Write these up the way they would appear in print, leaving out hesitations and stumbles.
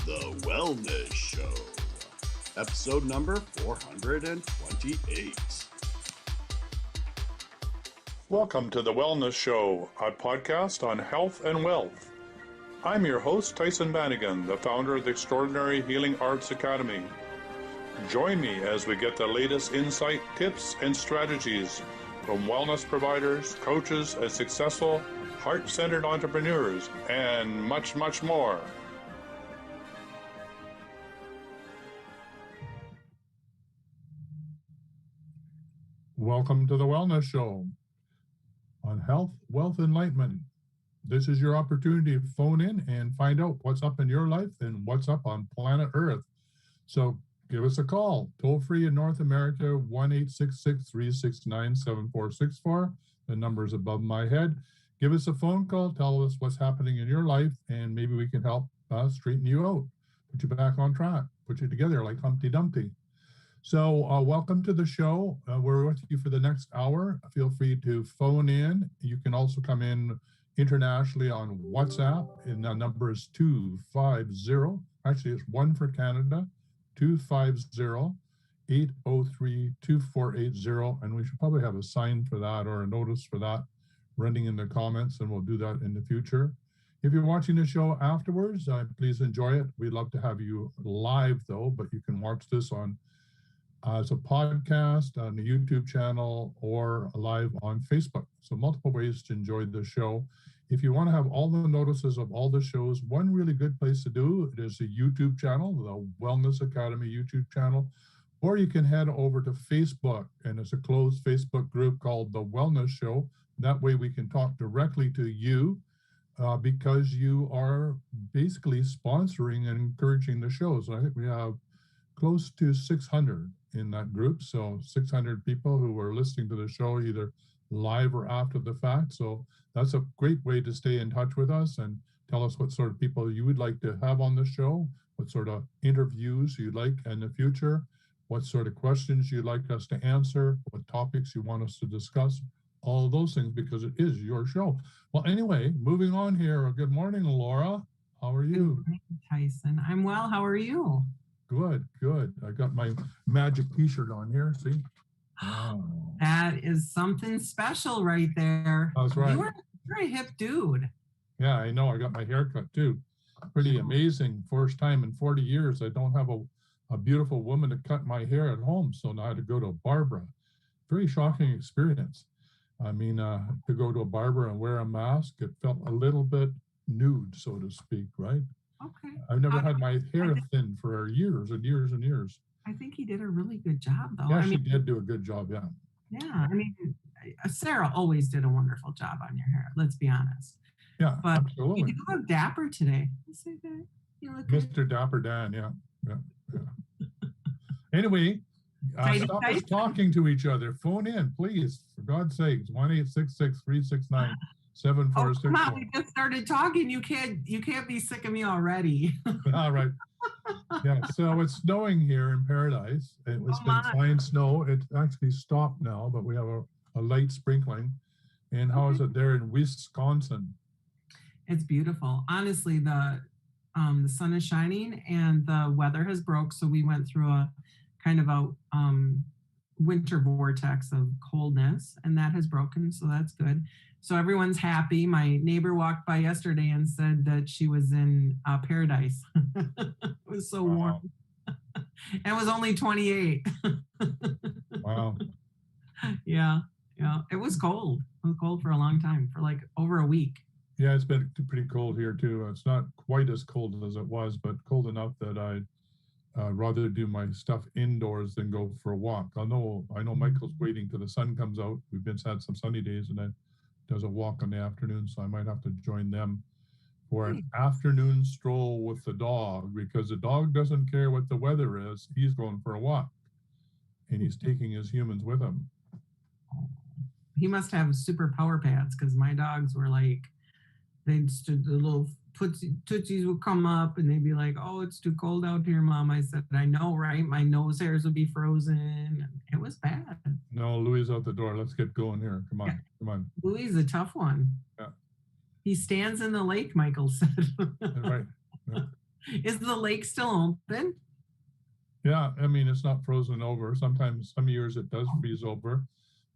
The Wellness Show, episode number 428. Welcome to The Wellness Show, a podcast on health and wealth. I'm your host, Tyhson Banighen, the founder of the Extraordinary Healing Arts Academy. Join me as we get the latest insight, tips, and strategies from wellness providers, coaches, and successful, heart-centered entrepreneurs, and much, much more. Welcome to The Wellness Show on health, wealth, enlightenment. This is your opportunity to phone in and find out what's up in your life and what's up on planet Earth. So give us a call, toll free in North America, 1-866-369-7464. The number is above my head. Give us a phone call, tell us what's happening in your life, and maybe we can help straighten you out, put you back on track, put you together like Humpty Dumpty. So welcome to the show. We're with you for the next hour. Feel free to phone in. You can also come in internationally on WhatsApp, and the number is 250. Actually, it's 1 for Canada, 250-803-2480. And we should probably have a sign for that or a notice for that running in the comments, and we'll do that in the future. If you're watching the show afterwards, please enjoy it. We'd love to have you live, though, but you can watch this on as a podcast on the YouTube channel or live on Facebook. So multiple ways to enjoy the show. If you want to have all the notices of all the shows, one really good place to do it is the YouTube channel, the Wellness Academy YouTube channel, or you can head over to Facebook, and it's a closed Facebook group called The Wellness Show. That way we can talk directly to you because you are basically sponsoring and encouraging the shows. I think we have close to 600 in that group. So 600 people who are listening to the show either live or after the fact. So that's a great way to stay in touch with us and tell us what sort of people you would like to have on the show, what sort of interviews you'd like in the future, what sort of questions you'd like us to answer, what topics you want us to discuss, all of those things, because it is your show. Well, anyway, moving on here. Good morning, Laura. How are you? Good morning, Tyson. I'm well. How are you? Good, good. I got my magic t-shirt on here, see? Oh. That is something special right there. That's right. You're a hip dude. Yeah, I know. I got my hair cut too. Pretty amazing. First time in 40 years, I don't have a beautiful woman to cut my hair at home, so now I had to go to a barber. Very shocking experience. I mean, to go to a barber and wear a mask, it felt a little bit nude, so to speak, right? Okay. I've never had my hair thin for years and years and years. I think he did a really good job, though. Yeah, she did do a good job, yeah. Yeah, I mean, Sarah always did a wonderful job on your hair, let's be honest. Yeah, but absolutely. You look dapper today. You say that? You look Mr. good. Dapper Dan, yeah. Anyway, stop us talking to each other. Phone in, please, for God's sakes. 1-866-369-7464. Oh, come on, we just started talking. You can't be sick of me already. All right. Yeah, so it's snowing here in Paradise. It's been fine snow. It's actually stopped now, but we have a light sprinkling. And how is it there in Wisconsin? It's beautiful. Honestly, the sun is shining and the weather has broke. So we went through a kind of a winter vortex of coldness, and that has broken. So that's good. So everyone's happy. My neighbor walked by yesterday and said that she was in paradise. It was so warm. And it was only 28. Wow. Yeah. It was cold. It was cold for a long time, for like over a week. Yeah, it's been pretty cold here too. It's not quite as cold as it was, but cold enough that I'd rather do my stuff indoors than go for a walk. I know Michael's waiting till the sun comes out. We've had some sunny days, and then does a walk in the afternoon, so I might have to join them for an afternoon stroll with the dog, because the dog doesn't care what the weather is. He's going for a walk, and he's taking his humans with him. He must have super power pads, because my dogs were like, the little tootsies would come up and they'd be like, "Oh, it's too cold out here, Mom." I said, "I know, right? My nose hairs would be frozen." It was bad. No, Louis is out the door. Let's get going here. Come on, come on. Louis is a tough one. Yeah. He stands in the lake, Michael said. Right. Yeah. Is the lake still open? Yeah, I mean, it's not frozen over. Sometimes, some years it does freeze over,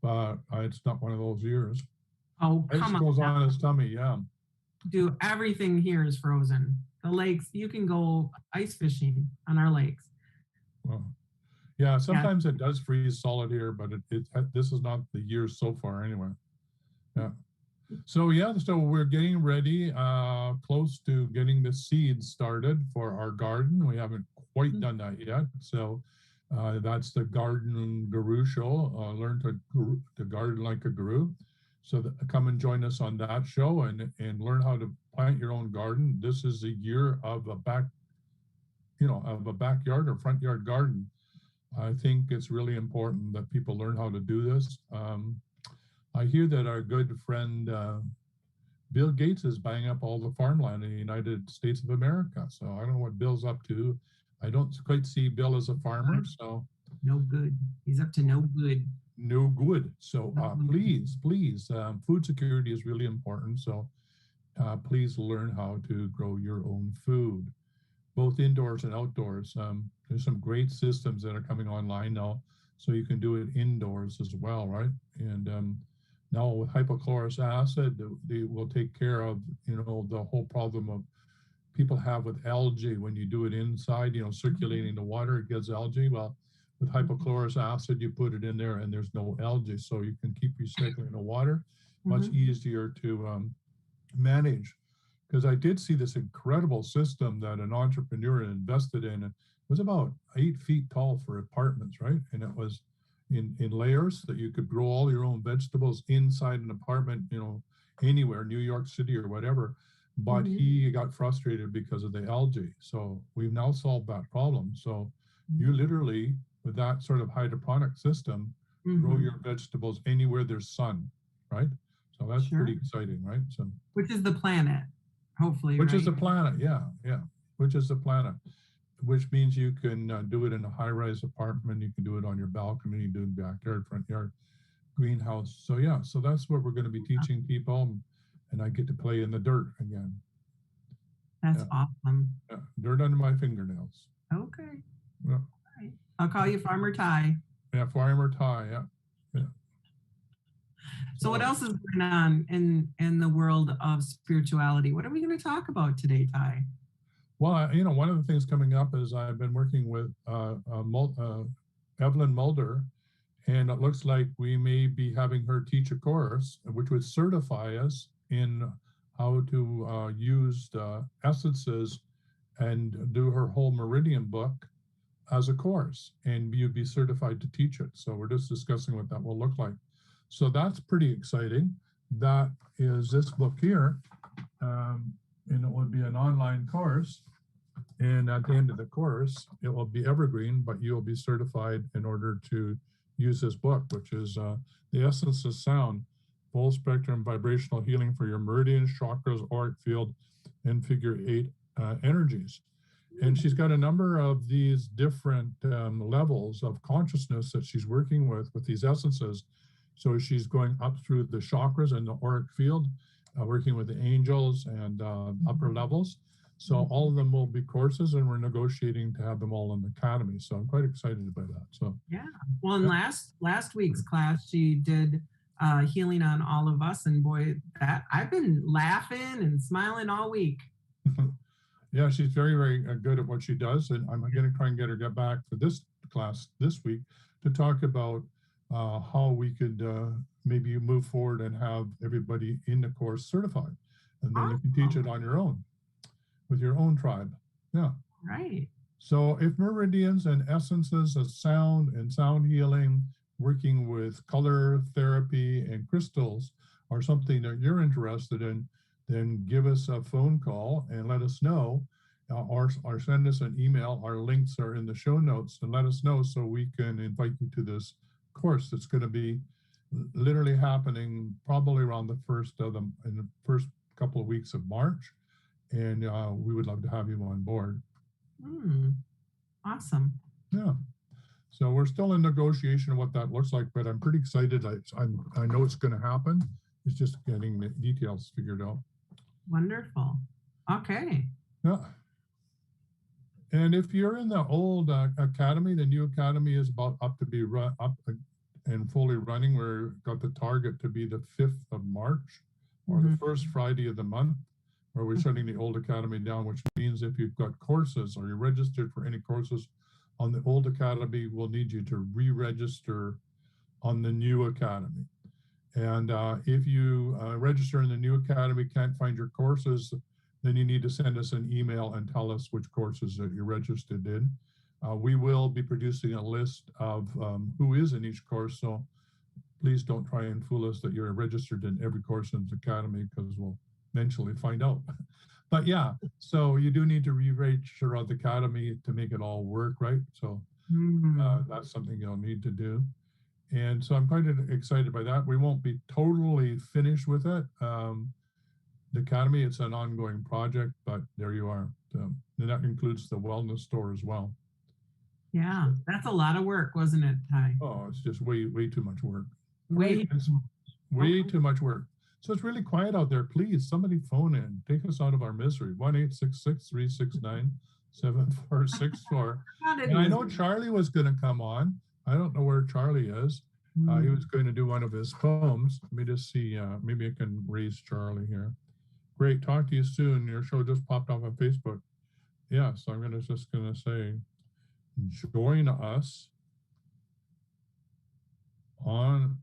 but it's not one of those years. Oh, Ice come on. goes on his tummy, yeah. Do everything here is frozen. The lakes, you can go ice fishing on our lakes. Well, yeah, sometimes it does freeze solid here, but this is not the year so far anyway. Yeah. So yeah, so we're getting ready, close to getting the seeds started for our garden. We haven't quite done that yet. So that's the Garden Guru show. Learn to garden like a guru. So come and join us on that show and learn how to plant your own garden. This is a year of a backyard or front yard garden. I think it's really important that people learn how to do this. I hear that our good friend Bill Gates is buying up all the farmland in the United States of America. So I don't know what Bill's up to. I don't quite see Bill as a farmer. So no good. He's up to no good. No good. So please, food security is really important. So please learn how to grow your own food, both indoors and outdoors. There's some great systems that are coming online now, so you can do it indoors as well, right? And now with hypochlorous acid, they will take care of, the whole problem of people have with algae. When you do it inside, circulating the water, it gets algae. Well, with hypochlorous acid, you put it in there and there's no algae. So you can keep recycling the water, much easier to manage. Because I did see this incredible system that an entrepreneur invested in. It was about 8 feet tall for apartments, right? And it was in layers that you could grow all your own vegetables inside an apartment, anywhere, New York City or whatever. But he got frustrated because of the algae. So we've now solved that problem. So you literally, with that sort of hydroponic system, grow your vegetables anywhere there's sun, right? So that's pretty exciting, right? So which is the planet, hopefully. Which is the planet, yeah. Which is the planet, which means you can do it in a high-rise apartment. You can do it on your balcony, do it in backyard, front yard, greenhouse. So yeah, so that's what we're going to be teaching people, and I get to play in the dirt again. That's awesome. Yeah, dirt under my fingernails. Okay. Yeah. Right. I'll call you Farmer Ty. Yeah, Farmer Ty. Yeah. So what else is going on in the world of spirituality? What are we going to talk about today, Ty? Well, one of the things coming up is I've been working with Evelyn Mulder, and it looks like we may be having her teach a course which would certify us in how to use the essences and do her whole Meridian book as a course, and you'd be certified to teach it. So we're just discussing what that will look like. So that's pretty exciting. That is this book here, and it would be an online course. And at the end of the course, it will be evergreen, but you'll be certified in order to use this book, which is The Essence of Sound, Full Spectrum Vibrational Healing for Your Meridians, Chakras, Auric Field, and Figure 8 energies. And she's got a number of these different levels of consciousness that she's working with these essences. So she's going up through the chakras and the auric field, working with the angels and upper levels. So all of them will be courses, and we're negotiating to have them all in the academy. So I'm quite excited about that. So yeah. Well, in last week's class, she did healing on all of us, and boy, that I've been laughing and smiling all week. Yeah, she's very, very good at what she does, and I'm going to try and get back for this class this week to talk about how we could maybe move forward and have everybody in the course certified, and then you can teach it on your own with your own tribe. Yeah. Right. So if meridians and essences of sound and sound healing, working with color therapy and crystals are something that you're interested in, then give us a phone call and let us know, or send us an email. Our links are in the show notes, and let us know so we can invite you to this course that's going to be literally happening probably around in the first couple of weeks of March. And we would love to have you on board. Awesome. Yeah. So we're still in negotiation of what that looks like, but I'm pretty excited. I know it's going to happen. It's just getting the details figured out. Wonderful. Okay. Yeah. And if you're in the old academy, the new academy is about up to be up and fully running. We're got the target to be the 5th of March or the first Friday of the month, where we're shutting the old academy down, which means if you've got courses or you're registered for any courses on the old academy, we'll need you to re-register on the new academy. And if you register in the new academy, can't find your courses, then you need to send us an email and tell us which courses that you're registered in. We will be producing a list of who is in each course, so please don't try and fool us that you're registered in every course in the academy, because we'll eventually find out. But yeah, so you do need to re-register on the academy to make it all work, right? So that's something you'll need to do. And so I'm kind of excited by that. We won't be totally finished with it. The academy, it's an ongoing project, but there you are. And that includes the wellness store as well. Yeah, so, that's a lot of work, wasn't it, Ty? Oh, it's just way too much work. Way too much work. So it's really quiet out there. Please, somebody phone in. Take us out of our misery. 1-866-369-7464. And I know Charlie was going to come on. I don't know where Charlie is. He was going to do one of his poems. Let me just see. Maybe I can raise Charlie here. Great. Talk to you soon. Your show just popped off on Facebook. Yeah, so I'm just going to say, join us on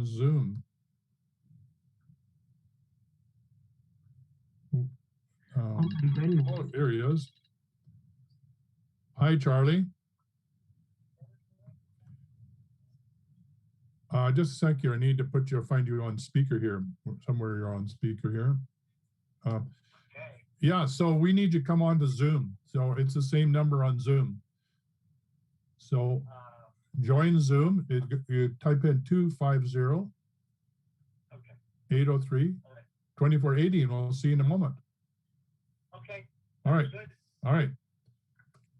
Zoom. Oh, there he is. Hi, Charlie. Just a sec here. I need to find you on speaker here. Somewhere you're on speaker here. Yeah, so we need you to come on to Zoom. So it's the same number on Zoom. So join Zoom. You type in 250-803-2480, and we'll see you in a moment. Okay. All right. All right.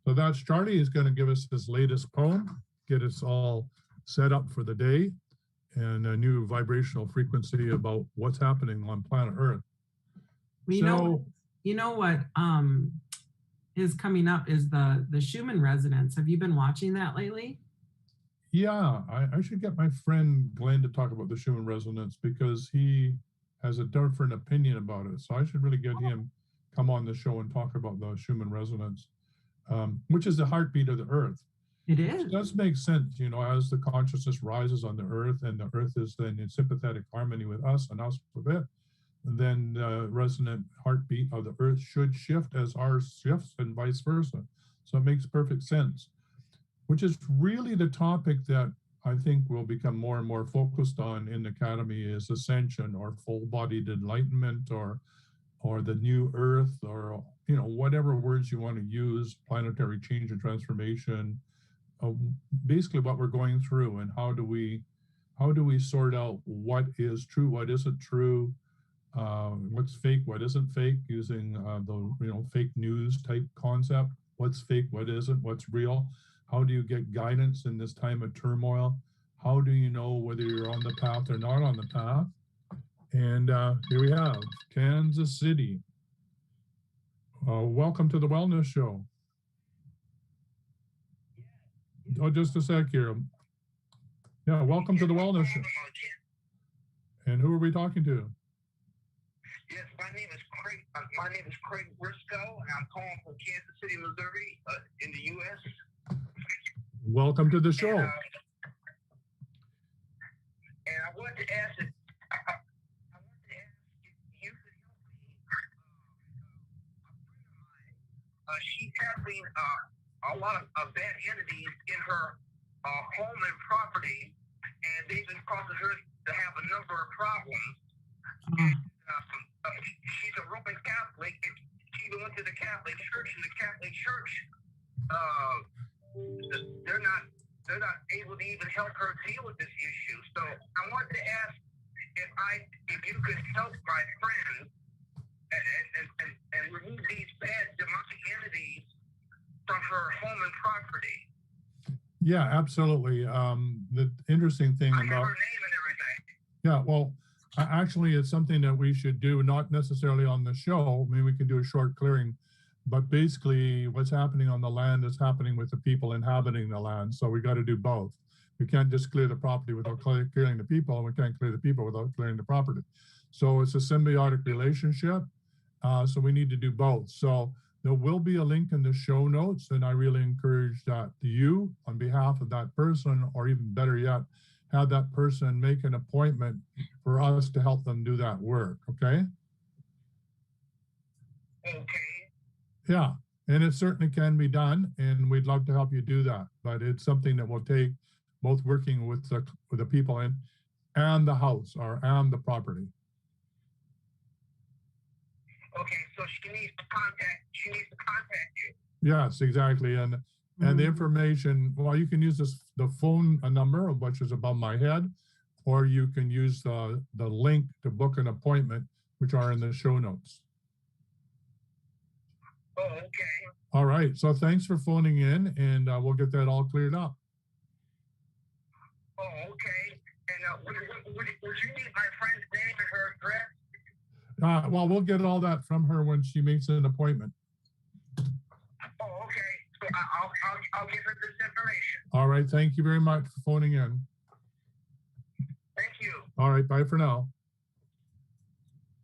So that's Charlie. He's going to give us his latest poem, get us all set up for the day, and a new vibrational frequency about what's happening on planet Earth. Well, you know what is coming up is the Schumann resonance. Have you been watching that lately? Yeah, I should get my friend Glenn to talk about the Schumann resonance, because he has a different opinion about it. So I should really get him come on the show and talk about the Schumann resonance, which is the heartbeat of the Earth. It is. It does make sense, you know, as the consciousness rises on the Earth and the Earth is then in sympathetic harmony with us and us with it, then the resonant heartbeat of the Earth should shift as ours shifts and vice versa. So it makes perfect sense, which is really the topic that I think will become more and more focused on in the Academy, is ascension or full-bodied enlightenment or the new Earth, or, you know, whatever words you want to use, planetary change and transformation, basically what we're going through, and how do we sort out what is true, what isn't true, what's fake, what isn't fake, using the fake news type concept. What's fake, what isn't, what's real? How do you get guidance in this time of turmoil? How do you know whether you're on the path or not on the path? And here we have Kansas City. Welcome to the Wellness Show. Oh, just a sec here. Yeah, welcome to the Wellness Show. And who are we talking to? Yes, my name is Craig Briscoe, and I'm calling from Kansas City, Missouri, in the U.S. Welcome to the show. And I wanted to ask if you could help me. She's having a lot of bad entities in her home and property, and they've been causing her to have a number of problems. She's a Roman Catholic, and she even went to the Catholic Church, and the Catholic Church, they're not able to even help her deal with this issue. So I wanted to ask if you could help my friend and remove these bad demonic entities from her home and property. Yeah, absolutely. The interesting thing about about her name and everything. Yeah, well, actually, it's something that we should do, not necessarily on the show. Maybe we could do a short clearing, but basically what's happening on the land is happening with the people inhabiting the land. So we got to do both. We can't just clear the property without clearing the people, and we can't clear the people without clearing the property. So it's a symbiotic relationship. So we need to do both. So there will be a link in the show notes, and I really encourage that you, on behalf of that person, or even better yet, have that person make an appointment for us to help them do that work, okay? Okay. Yeah, and it certainly can be done, and we'd love to help you do that. But it's something that will take both working with the people and the house and the property. Okay, so she needs to contact you. Yes, exactly. And the information, well, you can use the phone number, which is above my head, or you can use the link to book an appointment, which are in the show notes. Oh, okay. All right. So thanks for phoning in, and we'll get that all cleared up. Oh, okay. And would you need my friend's name and her address? Well, we'll get all that from her when she makes an appointment. Oh, okay. So I'll give her this information. All right. Thank you very much for phoning in. Thank you. All right. Bye for now.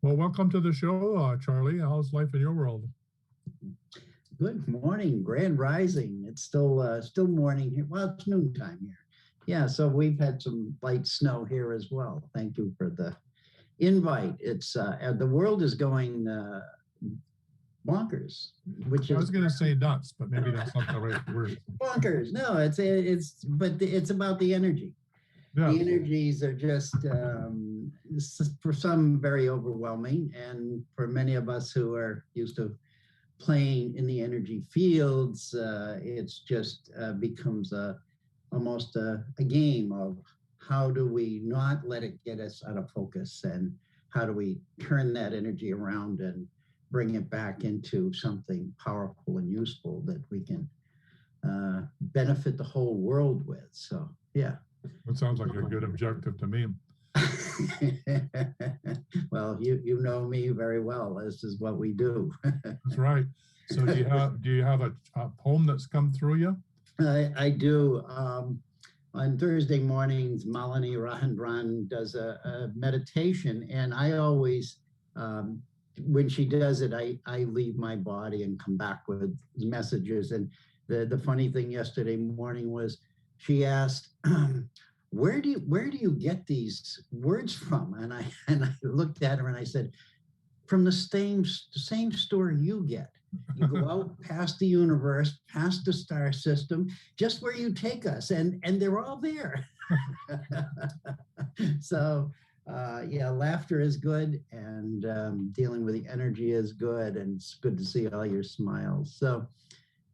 Well, welcome to the show, Charlie. How's life in your world? Good morning, grand rising. It's still morning here. Well, it's noontime here. Yeah, so we've had some light snow here as well. Thank you for the invite. It's the world is going bonkers, which I was going to say nuts, but maybe that's not the right word. Bonkers. No, it's about the energy. Yeah. The energies are just for some very overwhelming, and for many of us who are used to playing in the energy fields, it's just becomes almost a game of how do we not let it get us out of focus, and how do we turn that energy around and bring it back into something powerful and useful that we can benefit the whole world with. So, yeah. That sounds like a good objective to me. Well, you know me very well. This is what we do. That's right. So do you have a poem that's come through you? I do. On Thursday mornings, Malini Rahandran does a meditation, and I always, when she does it, I leave my body and come back with messages. And the funny thing yesterday morning was she asked, where do you get these words from? And I looked at her and I said, from the same store you get. You go out past the universe, past the star system, just where you take us, and they're all there. So yeah, laughter is good, and dealing with the energy is good, and it's good to see all your smiles. So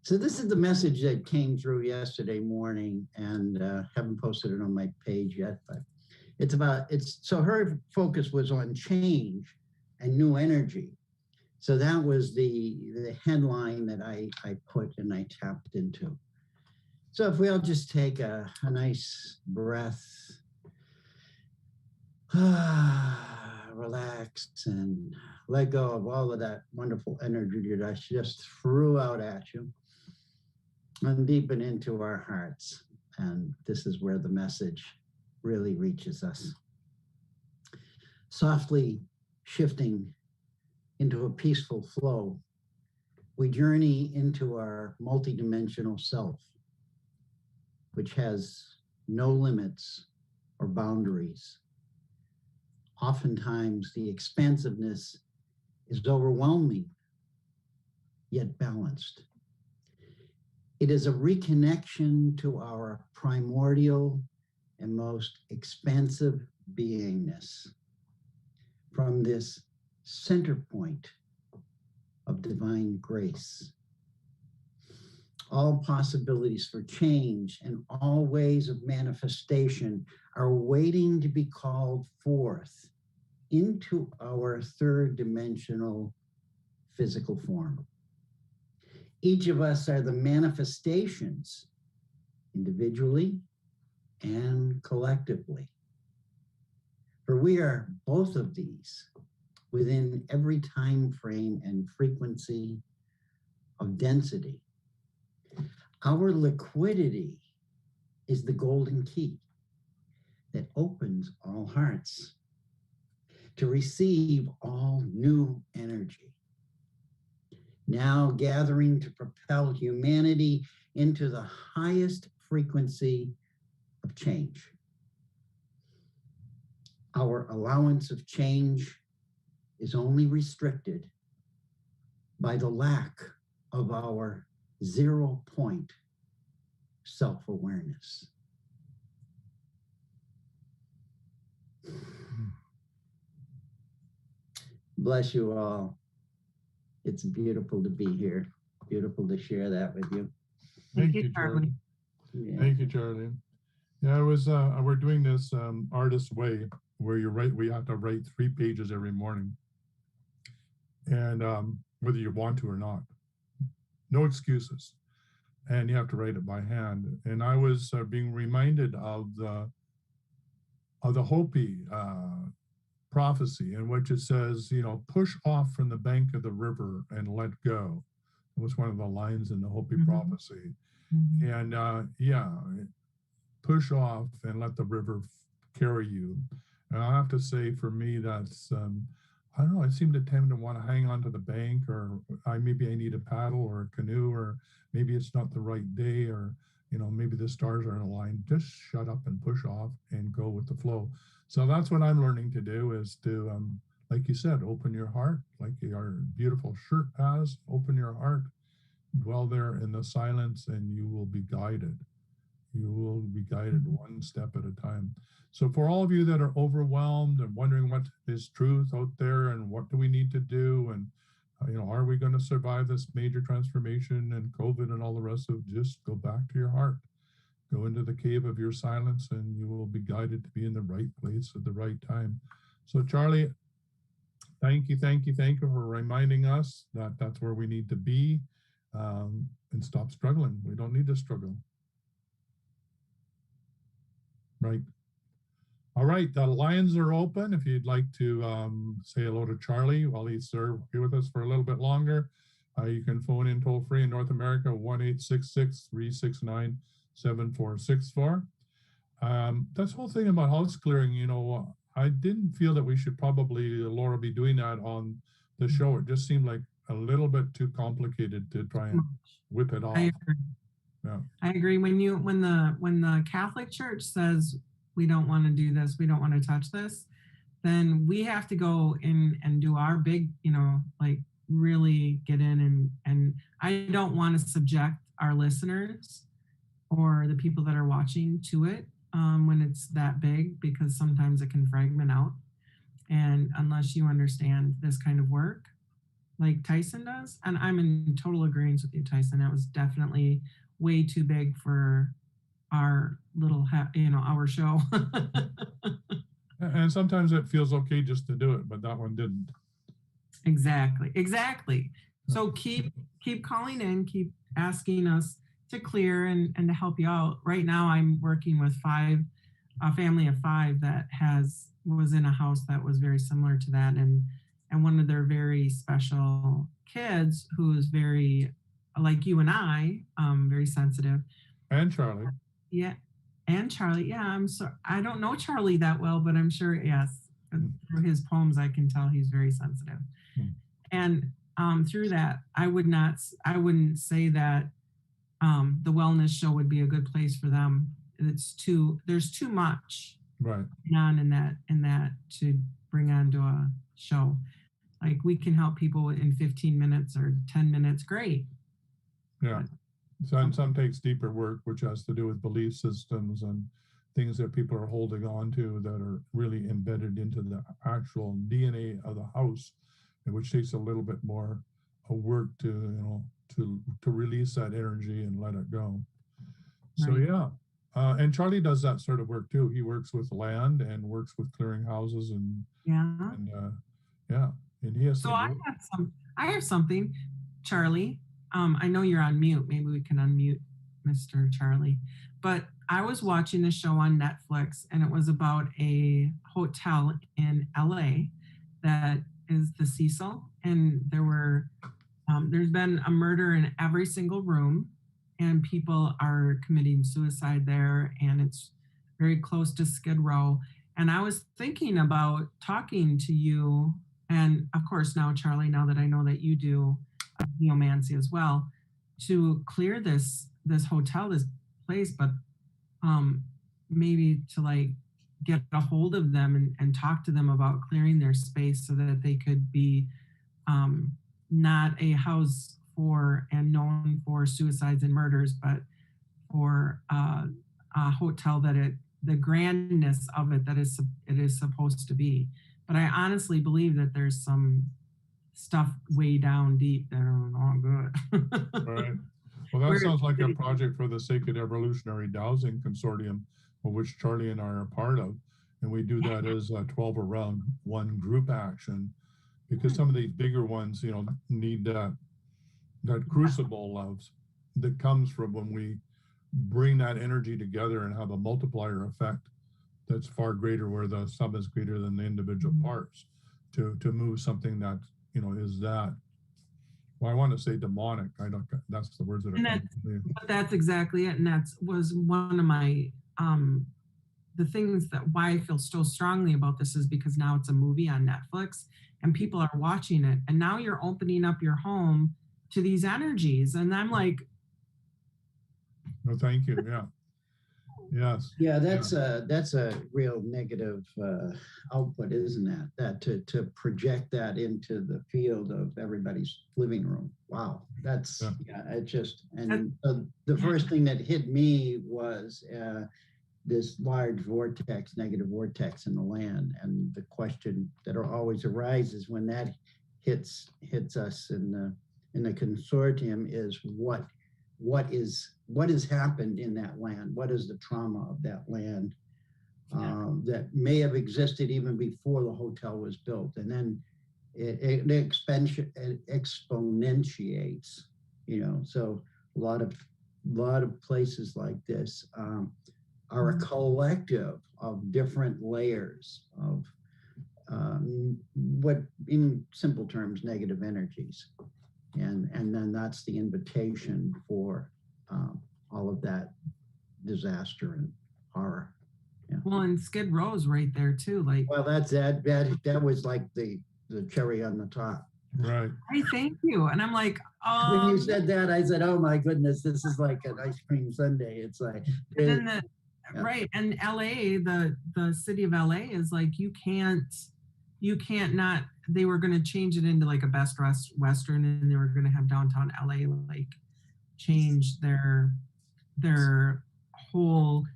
this is the message that came through yesterday morning, and haven't posted it on my page yet, but so her focus was on change and new energy. So that was the headline that I put and I tapped into. So if we all just take a nice breath, relax, and let go of all of that wonderful energy that I just threw out at you, and deepen into our hearts. And this is where the message really reaches us. Softly shifting into a peaceful flow, we journey into our multidimensional self, which has no limits or boundaries. Oftentimes, the expansiveness is overwhelming, yet balanced. It is a reconnection to our primordial and most expansive beingness from this center point of divine grace. All possibilities for change and all ways of manifestation are waiting to be called forth into our third dimensional physical form. Each of us are the manifestations, individually and collectively. For we are both of these within every time frame and frequency of density. Our liquidity is the golden key that opens all hearts to receive all new energy, now gathering to propel humanity into the highest frequency of change. Our allowance of change is only restricted by the lack of our 0 point self-awareness. Bless you all. It's beautiful to be here. Beautiful to share that with you. Thank you, Charlie. Yeah. Thank you, Charlie. Yeah, it was, we're doing this artist way where we have to write 3 pages every morning. And whether you want to or not, no excuses. And you have to write it by hand. And I was being reminded of the Hopi prophecy, in which it says, push off from the bank of the river and let go. It was one of the lines in the Hopi prophecy. And push off and let the river carry you. And I have to say, for me, that's, I don't know, I seem to tend to want to hang on to the bank, or maybe I need a paddle or a canoe, or maybe it's not the right day, or, maybe the stars aren't aligned. Just shut up and push off and go with the flow. So that's what I'm learning to do, is to, like you said, open your heart, like our beautiful shirt has, open your heart, dwell there in the silence, and you will be guided. You will be guided one step at a time. So for all of you that are overwhelmed and wondering what is truth out there and what do we need to do, and are we going to survive this major transformation and COVID and all the rest of it, just go back to your heart. Go into the cave of your silence, and you will be guided to be in the right place at the right time. So Charlie, thank you for reminding us that that's where we need to be, and stop struggling. We don't need to struggle. Right. All right, the lines are open. If you'd like to say hello to Charlie while he's here with us for a little bit longer, you can phone in toll free in North America, 1-866-369-7464. This whole thing about house clearing, I didn't feel that we should probably, Laura, be doing that on the show. It just seemed like a little bit too complicated to try and whip it off. I agree. Yeah. I agree. When the Catholic Church says we don't want to do this, we don't want to touch this, then we have to go in and do our big, really get in, and I don't want to subject our listeners or the people that are watching to it when it's that big, because sometimes it can fragment out. And unless you understand this kind of work, like Tyhson does, and I'm in total agreement with you, Tyhson, that was definitely way too big for our little, our show. And sometimes it feels okay just to do it, but that one didn't. Exactly. So keep calling in, keep asking us to clear and to help you out. Right now, I'm working with a family of 5 that was in a house that was very similar to that, and one of their very special kids, who is very, like you and I, very sensitive. And Charlie. Yeah. And Charlie. Yeah. I'm sorry. I don't know Charlie that well, but I'm sure, yes, through his poems, I can tell he's very sensitive. And through that, I wouldn't say that the wellness show would be a good place for them. There's too much right on in that to bring onto a show. Like, we can help people in 15 minutes or 10 minutes. Great. Yeah. Some takes deeper work, which has to do with belief systems and things that people are holding on to that are really embedded into the actual DNA of the house, and which takes a little bit more work to release that energy and let it go. So Right. yeah. And Charlie does that sort of work too. He works with land and works with clearing houses and he has So I have something, Charlie. I know you're on mute. Maybe we can unmute Mr. Charlie. But I was watching a show on Netflix, and it was about a hotel in LA that is the Cecil, and there were There's been a murder in every single room, and people are committing suicide there, and it's very close to Skid Row. And I was thinking about talking to you, and of course now, Charlie, now that I know that you do geomancy as well, to clear this hotel, this place, but maybe to like get a hold of them and talk to them about clearing their space so that they could be not a house for and known for suicides and murders, but for a hotel that the grandness of it that it is supposed to be. But I honestly believe that there's some stuff way down deep that are not good. Right. Well, that sounds like a project for the Sacred Evolutionary Dowsing Consortium, of which Charlie and I are part of. And we do that as a 12 around one group action, because some of these bigger ones, you know, need that crucible of that comes from when we bring that energy together and have a multiplier effect that's far greater, where the sum is greater than the individual parts, to move something that, you know, is that, well, I want to say demonic. I don't, that's the words that are coming to me. But that's exactly it. And that was one of my the things that why I feel so strongly about this is because now it's a movie on Netflix and people are watching it, and now you're opening up your home to these energies, and I'm like, no, thank you. Yeah. Yes. Yeah, that's a real negative output, isn't that? To project that into the field of everybody's living room. Wow, that's it just, and the first thing that hit me was this large vortex, negative vortex in the land, and the question that always arises when that hits us in the consortium is what has happened in that land? What is the trauma of that land that may have existed even before the hotel was built? And then it exponentiates, you know. So a lot of places like this are a collective of different layers of what, in simple terms, negative energies. And then that's the invitation for all of that disaster and horror. Yeah. Well, and Skid Row's right there too. Like, well, that was like the cherry on the top. Right. Hey, thank you. And I'm like, when you said that, I said, oh my goodness, this is like an ice cream sundae. It's like, right. And LA, the city of LA is like, you can't not, they were going to change it into like a Best Western, and they were going to have downtown LA like change their whole,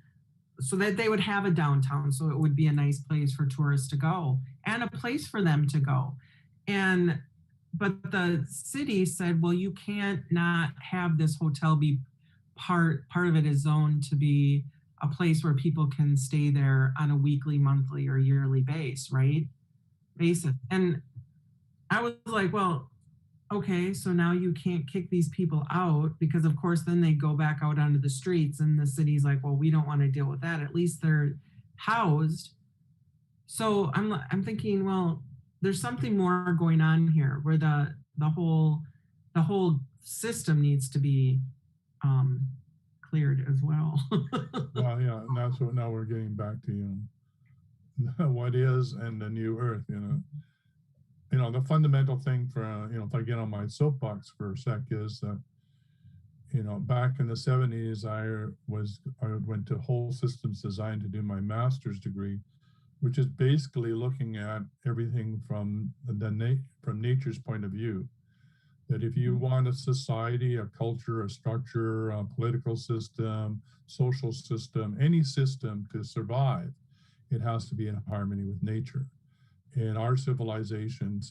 so that they would have a downtown, so it would be a nice place for tourists to go and a place for them to go. But the city said, well, you can't not have this hotel be part of it is zoned to be a place where people can stay there on a weekly, monthly, or yearly basis. And I was like, well, okay, so now you can't kick these people out, because of course then they go back out onto the streets, and the city's like, well, we don't want to deal with that. At least they're housed. So I'm thinking, well, there's something more going on here, where the whole system needs to be cleared as well. Well, yeah, and that's what now we're getting back to, you know, what is and the new earth, you know. You know, the fundamental thing for, you know, if I get on my soapbox for a sec, is that, you know, back in the 70s, I went to whole systems design to do my master's degree, which is basically looking at everything from nature's point of view. That if you want a society, a culture, a structure, a political system, social system, any system to survive, it has to be in harmony with nature. In our civilization,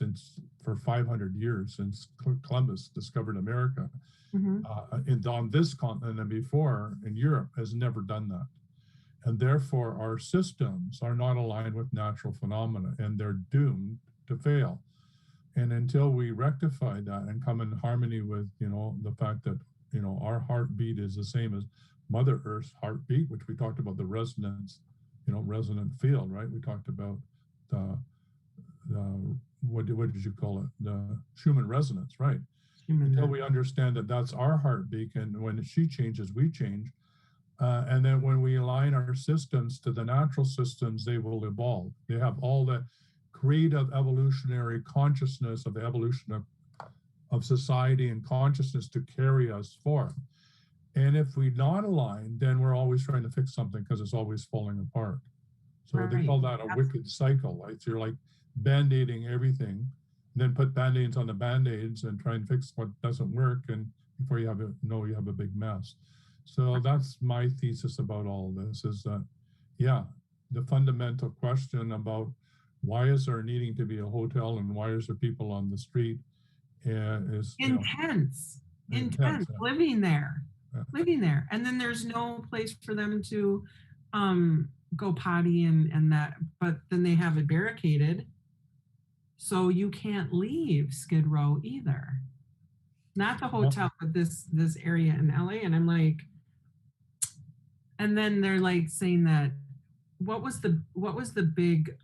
for 500 years, since Columbus discovered America, on this continent and before in Europe, has never done that. And therefore, our systems are not aligned with natural phenomena, and they're doomed to fail. And until we rectify that and come in harmony with, you know, the fact that, you know, our heartbeat is the same as Mother Earth's heartbeat, which we talked about the resonance, you know, resonant field, right? We talked about the what did you call it? The Schumann resonance, right? until we understand that that's our heartbeat, and when she changes, we change. And then when we align our systems to the natural systems, they will evolve. They have all the creative evolutionary consciousness of the evolution of society and consciousness to carry us forth. And if we not align, then we're always trying to fix something because it's always falling apart. So they call that a wicked cycle. Right? So you're like band-aiding everything, then put band-aids on the band-aids and try and fix what doesn't work. And before you have you have a big mess. So that's my thesis about all this is that, yeah, the fundamental question about why is there needing to be a hotel and why is there people on the street is intense, yeah. living there. And then there's no place for them to go potty and that, but then they have it barricaded. So you can't leave Skid Row either. Not the hotel, but this area in LA. And I'm like, and then they're like saying that what was the big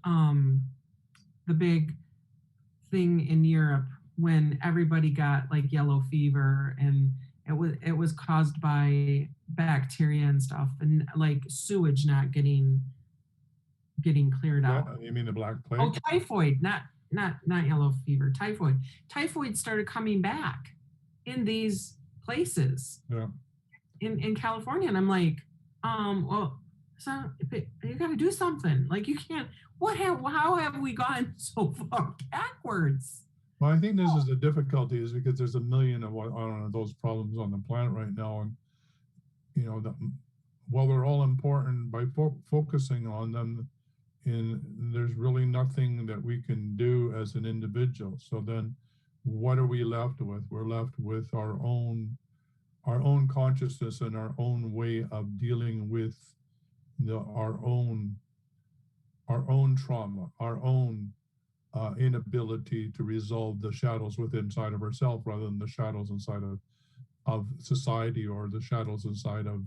thing in Europe when everybody got like yellow fever, and it was caused by bacteria and stuff, and like sewage not getting cleared out. You mean the Black Plague? Oh, typhoid, not yellow fever, typhoid. Typhoid started coming back in these places. Yeah. In California, and I'm like, well, so you got to do something. Like you can't. How have we gone so far backwards? Well, I think this is the difficulty, is because there's a million of those problems on the planet right now, and while they're all important, by focusing on them, there's really nothing that we can do as an individual. So then, what are we left with? We're left with our own consciousness and our own way of dealing with our own trauma, our own inability to resolve the shadows inside of ourselves, rather than the shadows inside of society, or the shadows inside of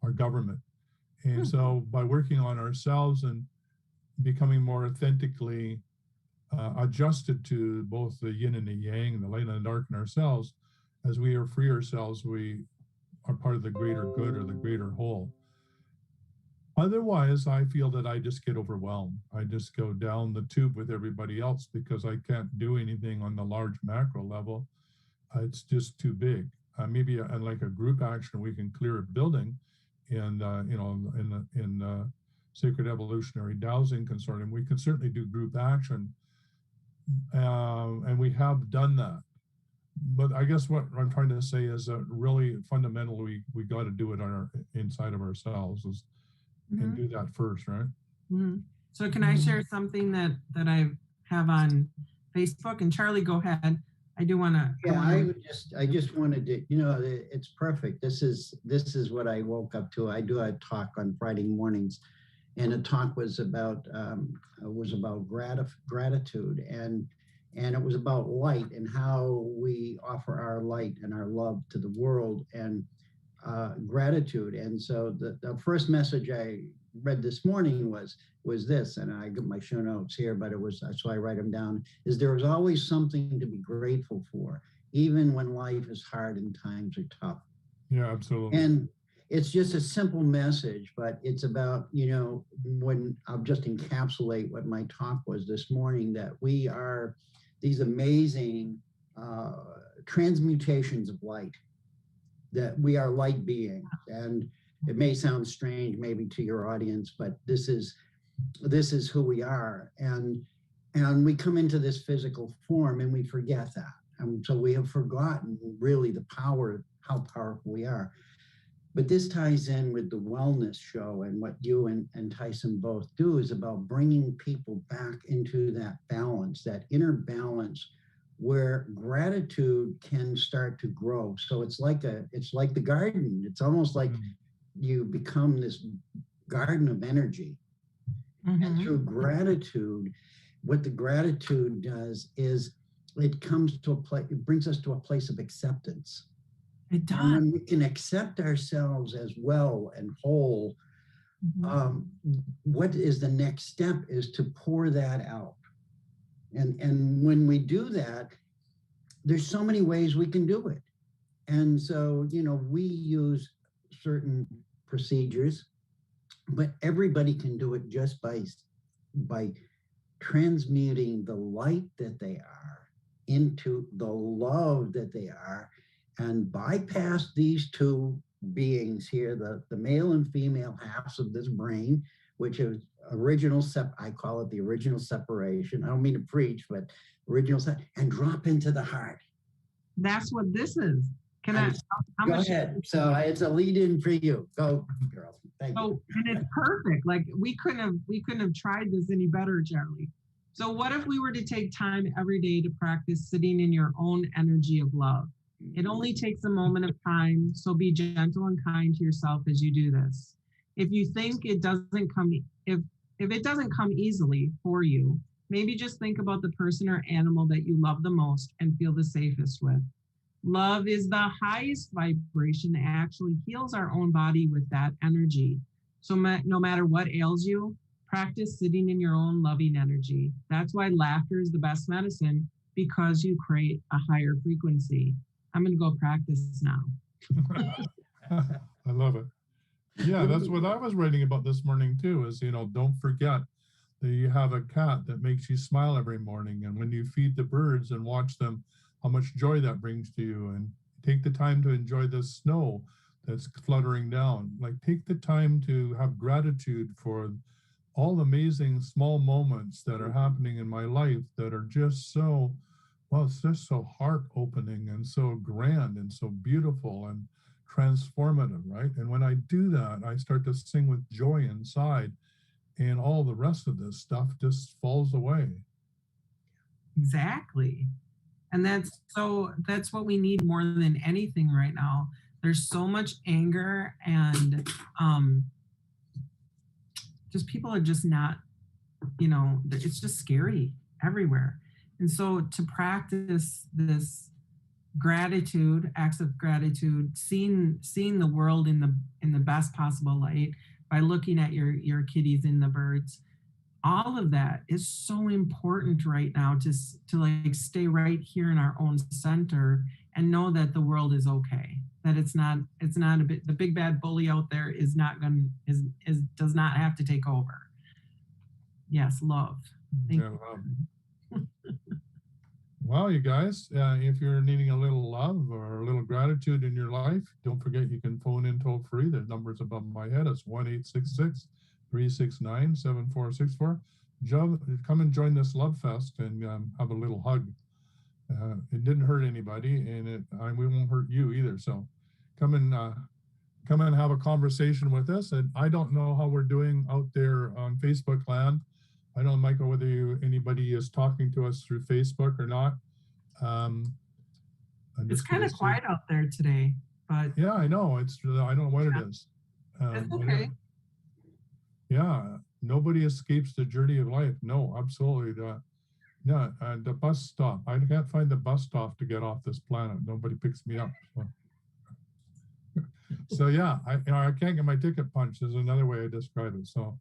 our government. And so by working on ourselves and becoming more authentically adjusted to both the yin and the yang, the light and the dark in ourselves, as we are free ourselves, we are part of the greater good or the greater whole. Otherwise, I feel that I just get overwhelmed. I just go down the tube with everybody else because I can't do anything on the large macro level. It's just too big. Maybe like a group action, we can clear a building, and in the Sacred Evolutionary Dowsing Consortium, we can certainly do group action, and we have done that. But I guess what I'm trying to say is that really fundamentally we got to do it inside of ourselves, and do that first, right? So can I share something that I have on Facebook? And Charlie, go ahead. I do want to. Yeah, I just wanted to, it's perfect. This is what I woke up to. I do a talk on Friday mornings, and the talk was about gratitude, and it was about light and how we offer our light and our love to the world, and gratitude. And so the first message I read this morning was this, and I got my show notes here, but so I write them down, is there is always something to be grateful for, even when life is hard and times are tough. Yeah, absolutely. And it's just a simple message, but it's about, when I'll just encapsulate what my talk was this morning, that we are these amazing transmutations of light, that we are light beings. And it may sound strange maybe to your audience, but this is who we are. And we come into this physical form and we forget that. And so we have forgotten really how powerful we are. But this ties in with the wellness show, and what you and Tyson both do is about bringing people back into that balance, that inner balance, where gratitude can start to grow. So it's like the garden. It's almost like you become this garden of energy. And through gratitude, what the gratitude does is it comes to a place, it brings us to a place of acceptance. It does. And when we can accept ourselves as well and whole, what is the next step is to pour that out. And when we do that, there's so many ways we can do it. And so, we use certain procedures, but everybody can do it just by transmuting the light that they are into the love that they are, and bypass these two beings here, the male and female halves of this brain, which is I call it the original separation. I don't mean to preach, but and drop into the heart. That's what this is. Go ahead. So it's a lead in for you. Go, girls. Thank you. And it's perfect. Like we couldn't have tried this any better, Charlie. So what if we were to take time every day to practice sitting in your own energy of love? It only takes a moment of time, so be gentle and kind to yourself as you do this. If you think it doesn't come, if it doesn't come easily for you, maybe just think about the person or animal that you love the most and feel the safest with. Love is the highest vibration and actually heals our own body with that energy. So no matter what ails you, practice sitting in your own loving energy. That's why laughter is the best medicine, because you create a higher frequency. I'm going to go practice now. I love it. Yeah, that's what I was writing about this morning too, is, don't forget that you have a cat that makes you smile every morning. And when you feed the birds and watch them, how much joy that brings to you, and take the time to enjoy the snow that's fluttering down. Like, take the time to have gratitude for all the amazing small moments that are happening in my life that are just so, well, it's just so heart opening and so grand and so beautiful and transformative, right? And when I do that, I start to sing with joy inside, and all the rest of this stuff just falls away. Exactly. And that's what we need more than anything right now. There's so much anger, and just people are just not, it's just scary everywhere. And so to practice this gratitude, acts of gratitude, seeing the world in the best possible light by looking at your kitties and the birds, all of that is so important right now to like stay right here in our own center and know that the world is okay, that it's not the big bad bully out there does not have to take over. Yes, love. Thank you. Love. Well, you guys, if you're needing a little love or a little gratitude in your life, don't forget you can phone in toll free. The number's above my head. It's 1-866-369-7464. Come and join this Love Fest and have a little hug. It didn't hurt anybody, and we won't hurt you either. So come and have a conversation with us. And I don't know how we're doing out there on Facebook land. I don't know, Michael, whether anybody is talking to us through Facebook or not. It's kind of quiet out there today, but yeah, I know. I don't know what it is. It's okay. Yeah, nobody escapes the journey of life. No, absolutely. The bus stop. I can't find the bus stop to get off this planet. Nobody picks me up. So yeah, I can't get my ticket punched is another way I describe it. So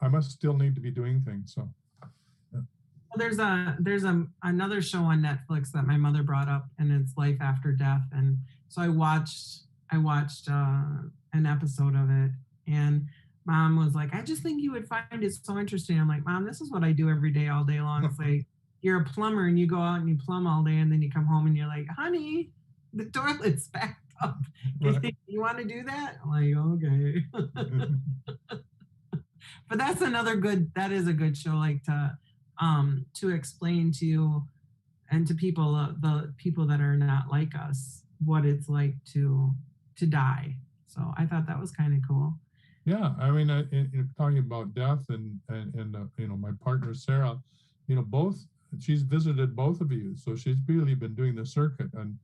I must still need to be doing things. So well, there's another show on Netflix that my mother brought up, and it's Life After Death. And so I watched an episode of it, and Mom was like, I just think you would find it so interesting. I'm like, Mom, this is what I do every day, all day long. It's like, you're a plumber and you go out and you plumb all day, and then you come home and you're like, honey, the toilet's backed up. Right. You want to do that? I'm like, okay. But that is a good show, like to explain to you and to people, the people that are not like us, what it's like to die. So I thought that was kind of cool. Yeah, I mean, talking about death and my partner Sarah, she's visited both of you, so she's really been doing the circuit and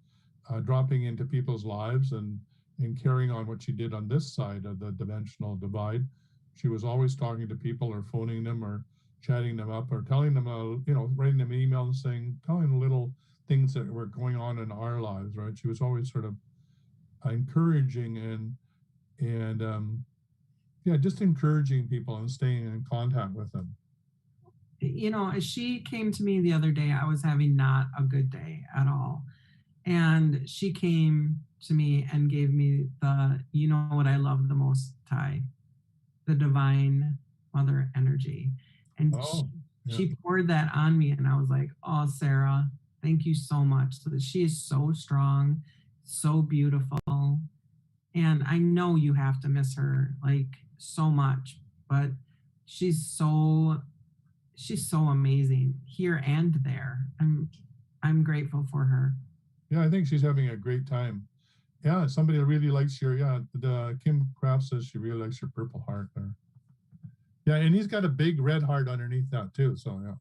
dropping into people's lives and carrying on what she did on this side of the dimensional divide. She was always talking to people or phoning them or chatting them up or telling them, writing them an email and telling little things that were going on in our lives, right? She was always sort of encouraging and just encouraging people and staying in contact with them. She came to me the other day. I was having not a good day at all. And she came to me and gave me the, you know what I love the most, Ty, the divine mother energy. And Oh, yeah. she poured that on me, and I was like, oh, Sarah, thank you so much. So that she is so strong, so beautiful. And I know you have to miss her like so much, but she's so amazing here and there. I'm grateful for her. Yeah, I think she's having a great time. Yeah, somebody really likes your, yeah, the Kim Craft says she really likes your purple heart there. Yeah, and he's got a big red heart underneath that too, so yeah.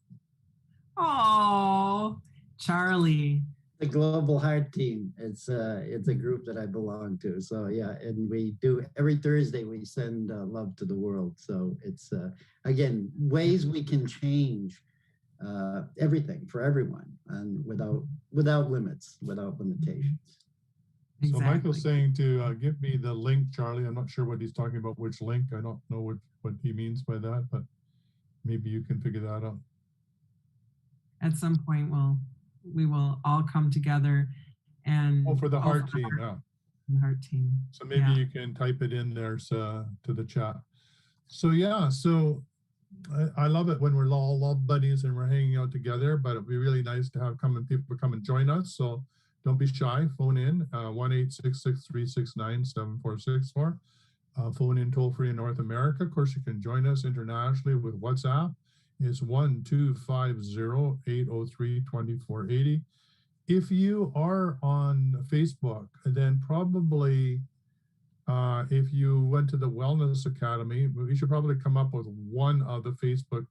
Oh, Charlie. The Global Heart Team. It's a group that I belong to. So yeah, and we do every Thursday we send love to the world. So it's again ways we can change everything for everyone, and without limits, without limitations. Exactly. So Michael's saying to give me the link, Charlie. I'm not sure what he's talking about, which link. I don't know what he means by that, but maybe you can figure that out. At some point, we will all come together and for the heart team, yeah. The heart team. So maybe you can type it in there to the chat. So yeah, so I love it when we're all love buddies and we're hanging out together, but it'd be really nice to have people come and join us. So don't be shy, phone in 1-866-369-7464. Phone in toll free in North America. Of course, you can join us internationally with WhatsApp. It's 1-250-803-2480. If you are on Facebook, then probably if you went to the Wellness Academy, you should probably come up with one of the Facebook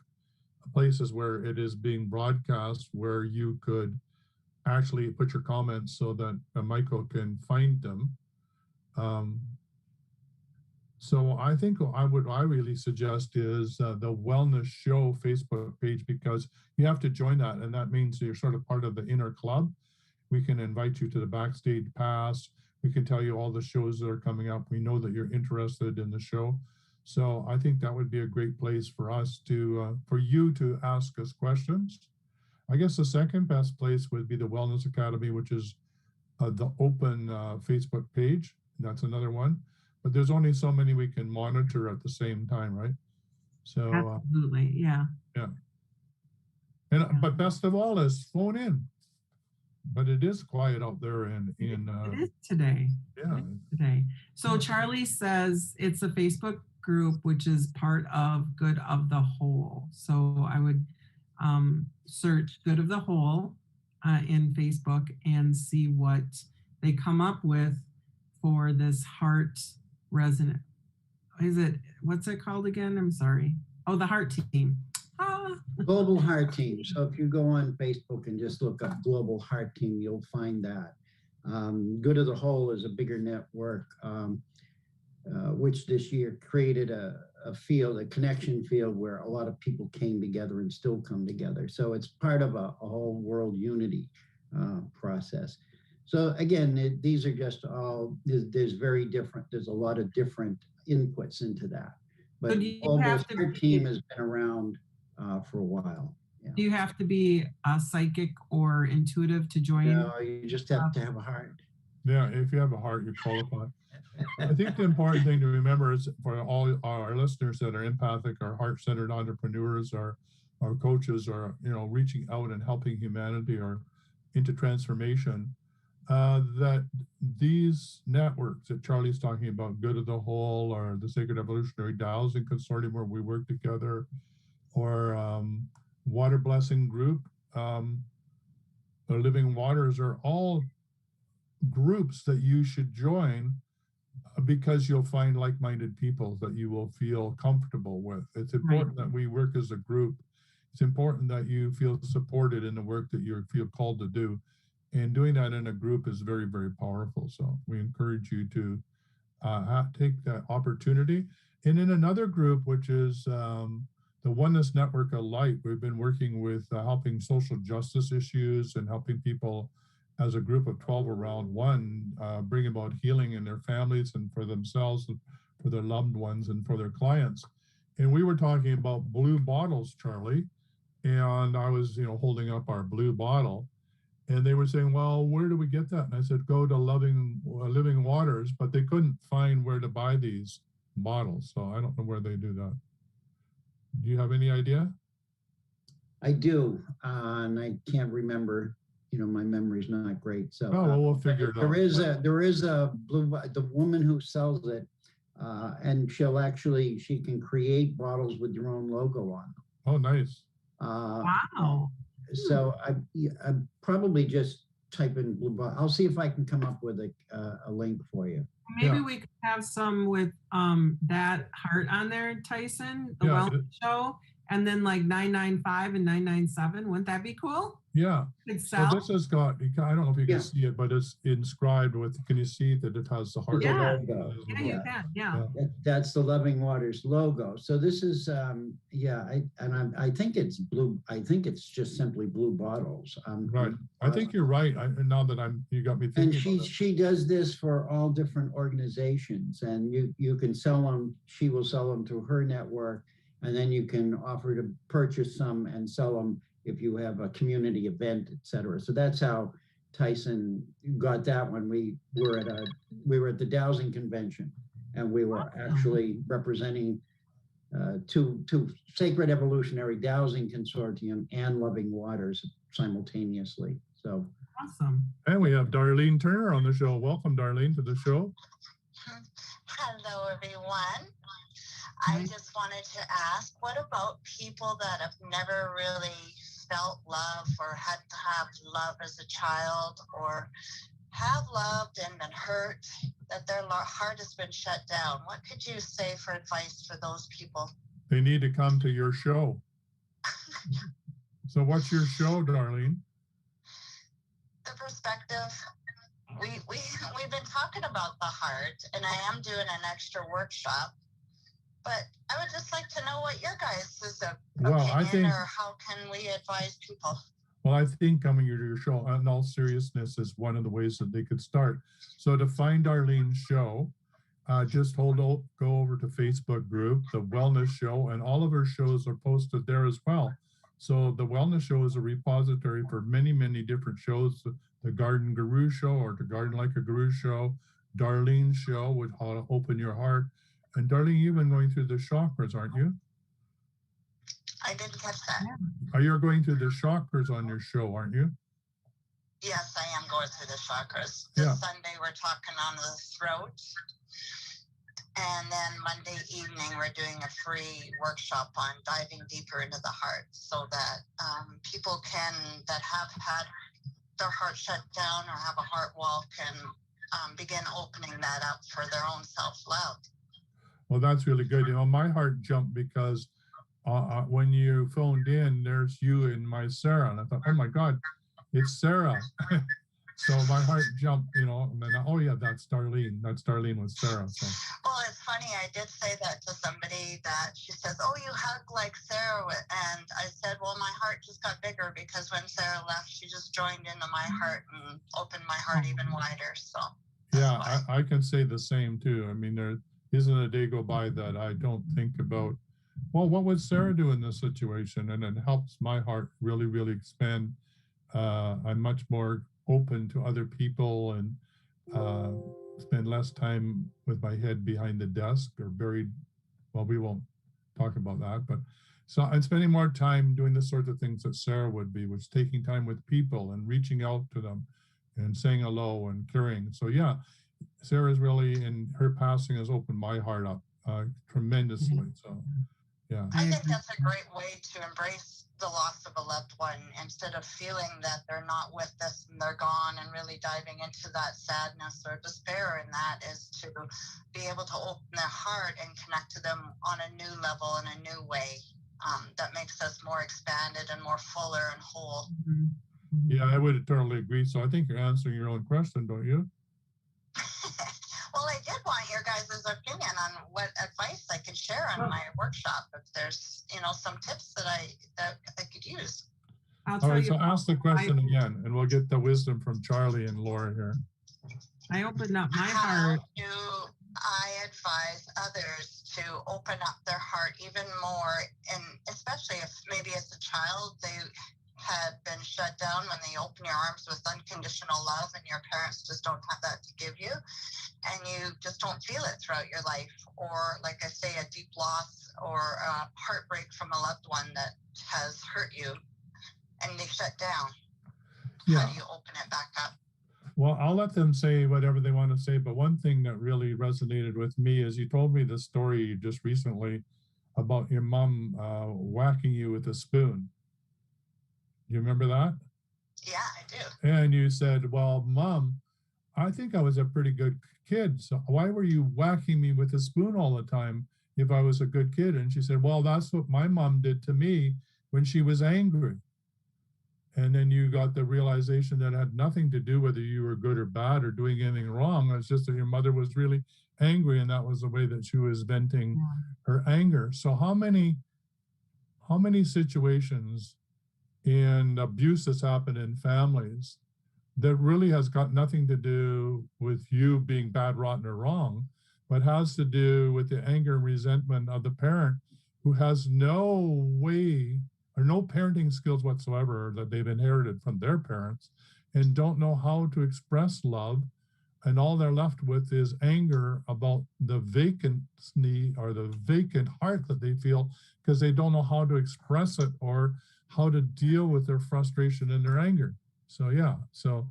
places where it is being broadcast, where you could actually put your comments so that Michael can find them. So I think I really suggest is the Wellness Show Facebook page, because you have to join that, and that means you're sort of part of the inner club. We can invite you to the backstage pass. We can tell you all the shows that are coming up. We know that you're interested in the show. So I think that would be a great place for us to, for you to ask us questions. I guess the second best place would be the Wellness Academy, which is the open Facebook page. That's another one. But there's only so many we can monitor at the same time, right? So absolutely, yeah. Yeah. And yeah. But best of all is phone in. But it is quiet out there in it is today. Yeah. Today. So Charlie says it's a Facebook group which is part of Good of the Whole. So I would search Good of the Whole in Facebook and see what they come up with for this heart resonant. What's it called again? I'm sorry. Oh, the heart team. Global Heart Team. So if you go on Facebook and just look up Global Heart Team, you'll find that. Good of the Whole is a bigger network, which this year created a connection field where a lot of people came together and still come together. So it's part of a whole world unity process. So again, these are just all, there's a lot of different inputs into that. But so Global Heart Team has been around for a while. Yeah. Do you have to be a psychic or intuitive to join? No, you just have to have a heart. Yeah, if you have a heart, you're qualified. I think the important thing to remember is for all our listeners that are empathic, our heart-centered entrepreneurs, our coaches, are reaching out and helping humanity or into transformation, that these networks that Charlie's talking about, Good of the Whole, or the Sacred Evolutionary Dowsing Consortium, where we work together, or Water Blessing Group, the Living Waters, are all groups that you should join because you'll find like-minded people that you will feel comfortable with. It's important that we work as a group. It's important that you feel supported in the work that you feel called to do. And doing that in a group is very, very powerful. So we encourage you to take that opportunity. And in another group, which is the Oneness Network of Light, we've been working with helping social justice issues and helping people as a group of 12 around one, bring about healing in their families and for themselves, for their loved ones, and for their clients. And we were talking about blue bottles, Charlie, and I was, holding up our blue bottle. And they were saying, well, where do we get that? And I said, go to Living Waters, but they couldn't find where to buy these bottles. So I don't know where they do that. Do you have any idea? I do, and I can't remember. You know, my memory's not great. So well, we'll figure it out. There is a the woman who sells it, and she can create bottles with your own logo on them. Oh, nice. Wow. So I probably just type in blue bottle. I'll see if I can come up with a link for you. Maybe we could have some with that heart on there, Tyson, the wellness show, and then like 995 and 997. Wouldn't that be cool? Yeah. So this has got, I don't know if you can see it, but it's inscribed with, can you see that it has the heart? Yeah, you can. Yeah. That's the Loving Waters logo. So this is, I think it's blue. I think it's just simply blue bottles. Right. I think you're right. Now that you got me thinking. And she does this for all different organizations, and you can sell them. She will sell them through her network, and then you can offer to purchase some and sell them if you have a community event, et cetera. So that's how Tyson got that one. We were at the dowsing convention, and we were actually representing two Sacred Evolutionary Dowsing Consortium and Loving Waters simultaneously. So awesome. And we have Darlene Turner on the show. Welcome, Darlene, to the show. Hello, everyone. I just wanted to ask, what about people that have never really felt love or had to have love as a child, or have loved and been hurt, that their heart has been shut down? What could you say for advice for those people? They need to come to your show. So what's your show, Darlene? The perspective. We've been talking about the heart, and I am doing an extra workshop. But I would just like to know what your guys' opinion, or how can we advise people? Well, I think coming to your show, in all seriousness, is one of the ways that they could start. So to find Darlene's show, just go over to Facebook group, The Wellness Show, and all of her shows are posted there as well. So The Wellness Show is a repository for many, many different shows. The Garden Guru Show, or the Garden Like a Guru Show, Darlene's show with How to Open Your Heart. And Darlene, you've been going through the chakras, aren't you? I didn't catch that. Are you going through the chakras on your show, aren't you? Yes, I am going through the chakras. This Sunday, we're talking on the throat. And then Monday evening, we're doing a free workshop on diving deeper into the heart, so that people that have had their heart shut down or have a heart wall can begin opening that up for their own self-love. Well, that's really good. You know, my heart jumped because when you phoned in, there's you and my Sarah. And I thought, oh my God, it's Sarah. So my heart jumped, you know, and then, oh yeah, that's Darlene. That's Darlene with Sarah. So. Well, it's funny. I did say that to somebody, that she says, oh, you hug like Sarah. And I said, well, my heart just got bigger because when Sarah left, she just joined into my heart and opened my heart even wider. So yeah, I can say the same too. I mean, there isn't a day go by that I don't think about, well, what would Sarah do in this situation? And it helps my heart really, really expand. I'm much more open to other people and spend less time with my head behind the desk or buried. Well, we won't talk about that, but so I'm spending more time doing the sorts of things that Sarah would be, which is taking time with people and reaching out to them and saying hello and caring. So yeah, Sarah's really, and her passing has opened my heart up tremendously. So yeah. I think that's a great way to embrace the loss of a loved one, instead of feeling that they're not with us and they're gone, and really diving into that sadness or despair. And that is to be able to open their heart and connect to them on a new level, in a new way, that makes us more expanded and more fuller and whole. Yeah, I would totally agree. So I think you're answering your own question, don't you? Well, I did want your guys' opinion on what advice I could share on my workshop. If there's, some tips that I could use. All right, so ask the question again, and we'll get the wisdom from Charlie and Laura here. I opened up my heart. How do I advise others to open up their heart even more, and especially if maybe as a child they had been shut down when they open your arms with unconditional love, and your parents just don't have that to give you, and you just don't feel it throughout your life, or like I say, a deep loss or heartbreak from a loved one that has hurt you, and they shut down. Yeah. How do you open it back up? Well, I'll let them say whatever they want to say, but one thing that really resonated with me is you told me the story just recently about your mom whacking you with a spoon. Do you remember that? Yeah, I do. And you said, well, Mom, I think I was a pretty good kid. So why were you whacking me with a spoon all the time if I was a good kid? And she said, well, that's what my mom did to me when she was angry. And then you got the realization that it had nothing to do whether you were good or bad or doing anything wrong. It's just that your mother was really angry, and that was the way that she was venting her anger. So how many situations in abuse that's happened in families that really has got nothing to do with you being bad, rotten, or wrong, but has to do with the anger and resentment of the parent who has no way or no parenting skills whatsoever that they've inherited from their parents and don't know how to express love. And all they're left with is anger about the vacancy or the vacant heart that they feel because they don't know how to express it or how to deal with their frustration and their anger. So, yeah. So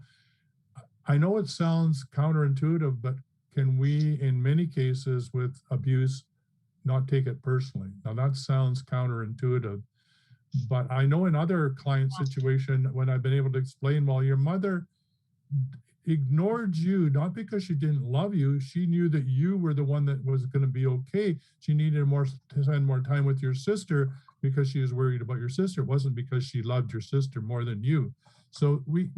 I know it sounds counterintuitive, but can we, in many cases with abuse, not take it personally? Now that sounds counterintuitive, but I know in other client situation when I've been able to explain, well, your mother ignored you, not because she didn't love you. She knew that you were the one that was going to be okay. She needed to spend more time with your sister because she was worried about your sister. It wasn't because she loved your sister more than you. So we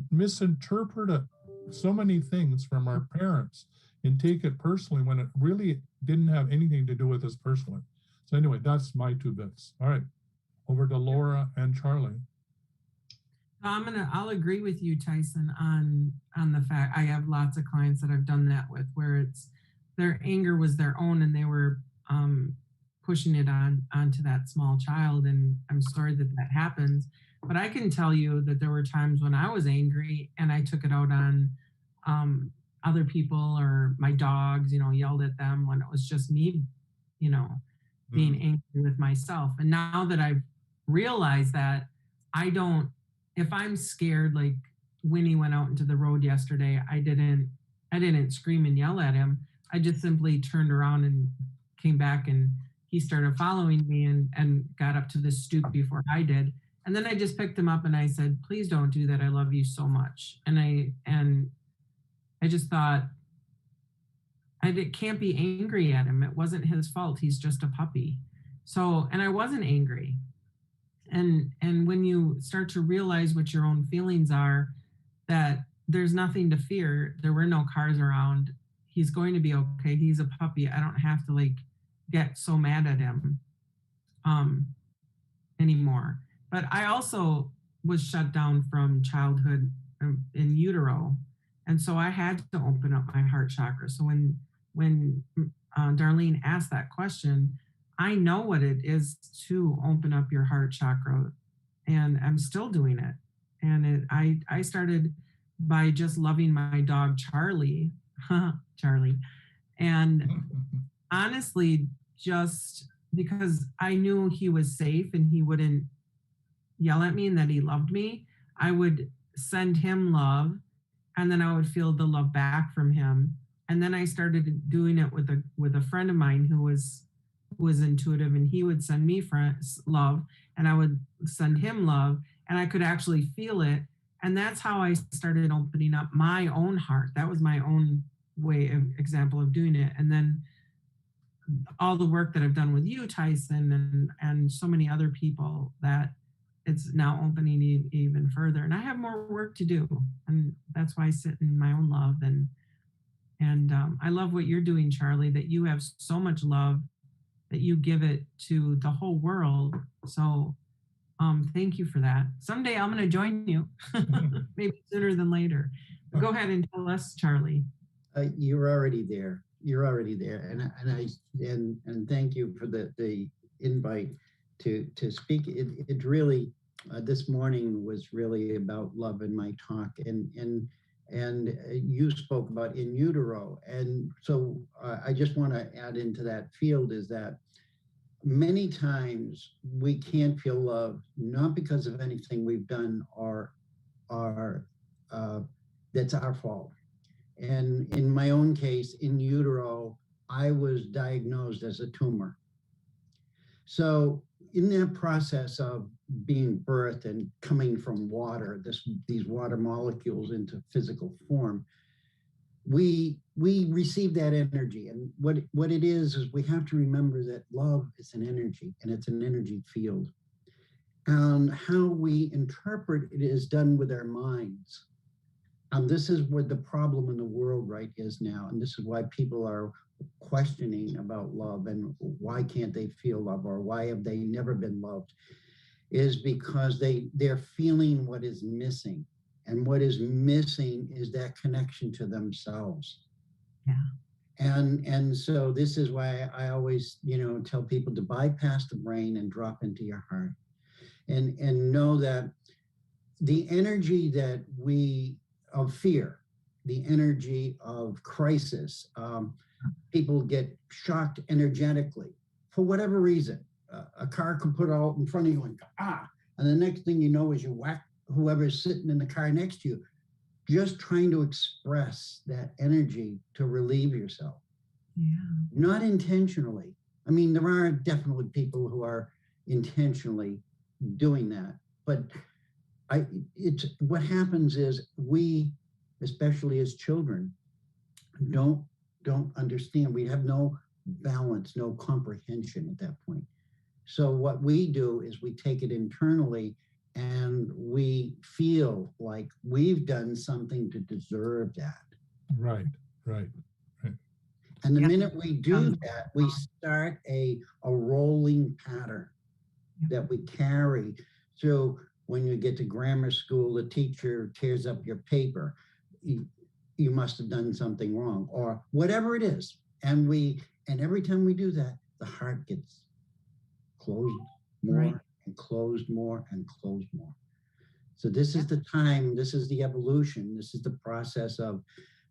misinterpret so many things from our parents and take it personally when it really didn't have anything to do with us personally. So anyway, that's my 2 bits. All right, over to Laura and Charlie. I'll agree with you, Tyson, on the fact I have lots of clients that I've done that with, where it's their anger was their own and they were pushing it onto that small child. And I'm sorry that happens, but I can tell you that there were times when I was angry and I took it out on other people or my dogs, yelled at them when it was just me, being angry with myself. And now that I've realized that, if I'm scared, like Winnie went out into the road yesterday, I didn't scream and yell at him. I just simply turned around and came back, and he started following me and got up to the stoop before I did. And then I just picked him up and I said, please don't do that. I love you so much. And I just thought, I can't be angry at him. It wasn't his fault. He's just a puppy. So, and I wasn't angry. And when you start to realize what your own feelings are, that there's nothing to fear. There were no cars around. He's going to be okay. He's a puppy. I don't have to get so mad at him anymore. But I also was shut down from childhood in utero. And so I had to open up my heart chakra. So when Darlene asked that question, I know what it is to open up your heart chakra, and I'm still doing it. And I started by just loving my dog, Charlie, and honestly, just because I knew he was safe and he wouldn't yell at me and that he loved me, I would send him love, and then I would feel the love back from him. And then I started doing it with a friend of mine who was intuitive, and he would send me love and I would send him love, and I could actually feel it. And that's how I started opening up my own heart. That was my own example of doing it. And then all the work that I've done with you, Tyson, and so many other people, that it's now opening even further. And I have more work to do. And that's why I sit in my own love. And I love what you're doing, Charlie, that you have so much love that you give it to the whole world. So thank you for that. Someday I'm going to join you, maybe sooner than later. But go ahead and tell us, Charlie. You're already there. You're already there. And thank you for the invite to speak. It really, this morning was really about love in my talk, and you spoke about in utero. And so I just want to add into that field is that many times we can't feel love, not because of anything we've done or that's our fault. And in my own case, in utero, I was diagnosed as a tumor. So in that process of being birthed and coming from water, these water molecules into physical form, we receive that energy. And what it is we have to remember that love is an energy, and it's an energy field. And how we interpret it is done with our minds. This is what the problem in the world right is now. And this is why people are questioning about love and why can't they feel love, or why have they never been loved, is because they're feeling what is missing. And what is missing is that connection to themselves. Yeah. And so this is why I always, tell people to bypass the brain and drop into your heart. And know that the energy that of fear, the energy of crisis, people get shocked energetically for whatever reason. A car could put out in front of you and and the next thing you know is you whack whoever's sitting in the car next to you, just trying to express that energy to relieve yourself. Yeah. Not intentionally. I mean, there are definitely people who are intentionally doing that, but it's what happens is we, especially as children, don't understand. We have no balance, no comprehension at that point. So what we do is we take it internally and we feel like we've done something to deserve that. Right. And the minute we do that, we start a rolling pattern that we carry through. When you get to grammar school, the teacher tears up your paper. You must have done something wrong, or whatever it is. And every time we do that, the heart gets closed more and closed more and closed more. So this is the time, this is the evolution, this is the process of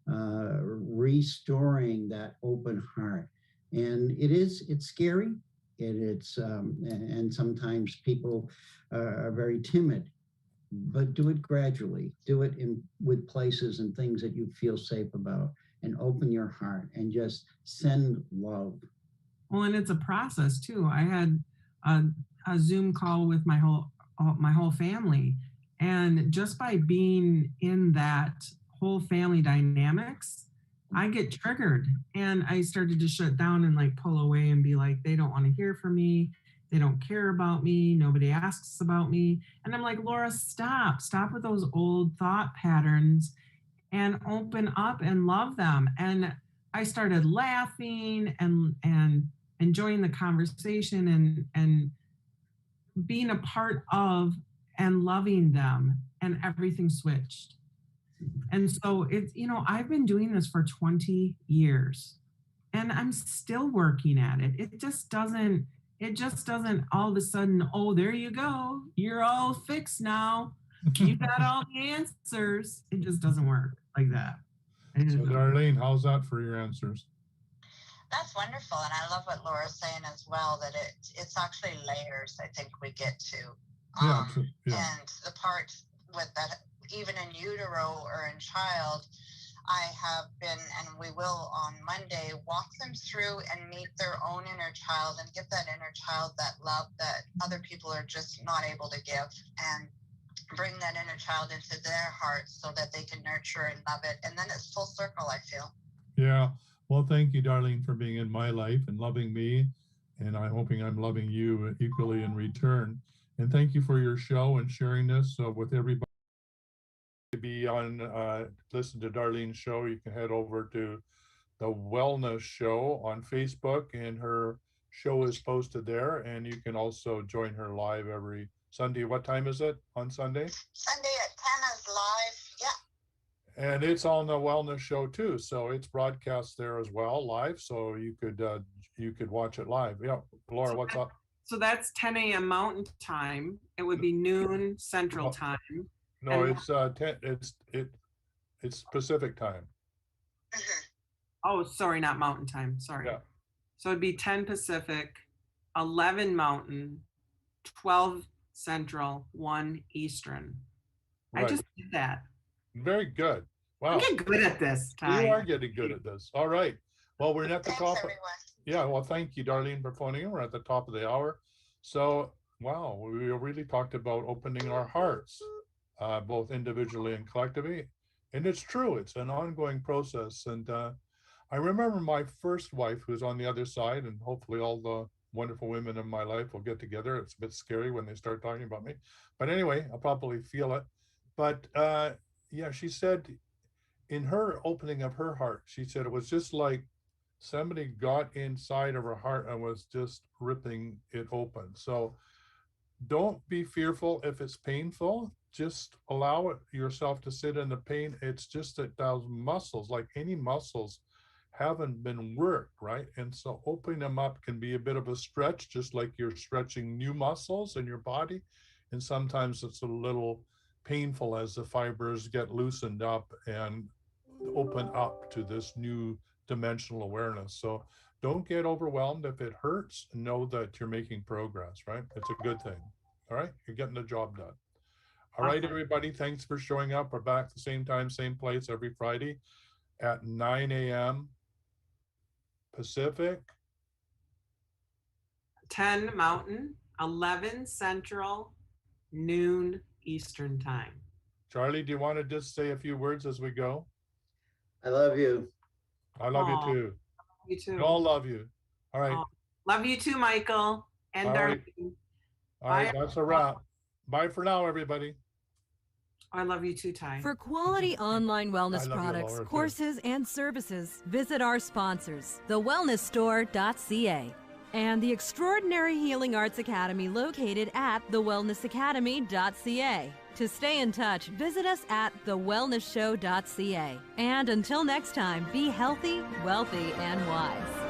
restoring that open heart. And it's scary. And sometimes people are very timid, but do it gradually. Do it with places and things that you feel safe about, and open your heart and just send love. Well, and it's a process too. I had a Zoom call with my whole family, and just by being in that whole family dynamics, I get triggered, and I started to shut down and like pull away and be like, they don't want to hear from me. They don't care about me. Nobody asks about me. And I'm like, Laura, stop with those old thought patterns and open up and love them. And I started laughing and enjoying the conversation and being a part of and loving them, and everything switched. And so it's, I've been doing this for 20 years and I'm still working at it. It just doesn't all of a sudden, oh, there you go, you're all fixed now, you got all the answers. It just doesn't work like that. So Darlene, how's that for your answers? That's wonderful. And I love what Laura's saying as well, that it's actually layers I think we get to. And the part with that, even in utero or in child, I have been, and we will on Monday, walk them through and meet their own inner child and give that inner child that love that other people are just not able to give, and bring that inner child into their hearts so that they can nurture and love it. And then it's full circle, I feel. Yeah. Well, thank you, Darlene, for being in my life and loving me. And I'm hoping I'm loving you equally in return. And thank you for your show and sharing this with everybody. To be on, listen to Darlene's show, you can head over to the Wellness Show on Facebook, and her show is posted there. And you can also join her live every Sunday. What time is it on Sunday? Sunday at 10 is live, yeah. And it's on the Wellness Show too, so it's broadcast there as well, live. So you could watch it live. Yeah, Laura, what's up? So that's 10 a.m. Mountain Time. It would be noon Central Time. No, And- it's Pacific time. Oh, sorry, not Mountain Time. Sorry. Yeah. So it'd be 10 Pacific, 11 Mountain, 12 Central, 1 Eastern. Right. I just did that. Very good. Wow. I'm getting good at this, Ty. You are getting good at this. All right. Well, we're at the Thanks, top. everyone. Yeah, well, thank you, Darlene, for phoning in. We're at the top of the hour. So, wow, we really talked about opening our hearts, both individually and collectively. And it's true, it's an ongoing process. And I remember my first wife, who's on the other side, and hopefully all the wonderful women in my life will get together. It's a bit scary when they start talking about me. But anyway, I'll probably feel it. But yeah, she said in her opening of her heart, she said it was just like somebody got inside of her heart and was just ripping it open. So don't be fearful if it's painful. Just allow it yourself to sit in the pain. It's just that those muscles, like any muscles, haven't been worked, right? And so opening them up can be a bit of a stretch, just like you're stretching new muscles in your body. And sometimes it's a little painful as the fibers get loosened up and open up to this new dimensional awareness. So don't get overwhelmed if it hurts. Know that you're making progress, right? It's a good thing. All right, you're getting the job done. All right, everybody, thanks for showing up. We're back the same time, same place every Friday at 9 a.m. Pacific. 10 Mountain, 11 Central, noon Eastern Time. Charlie, do you want to just say a few words as we go? I love you. I love Aw, you too. You too. We all love you. All right. Aw. Love you too, Michael. And All right. Darlene. All right, Bye. that's a wrap. Bye for now, everybody. I love you too, Ty. For quality online I wellness love you, products, Laura, too. courses, and services, visit our sponsors, thewellnessstore.ca and the Extraordinary Healing Arts Academy located at thewellnessacademy.ca. To stay in touch, visit us at thewellnessshow.ca. And until next time, be healthy, wealthy, and wise.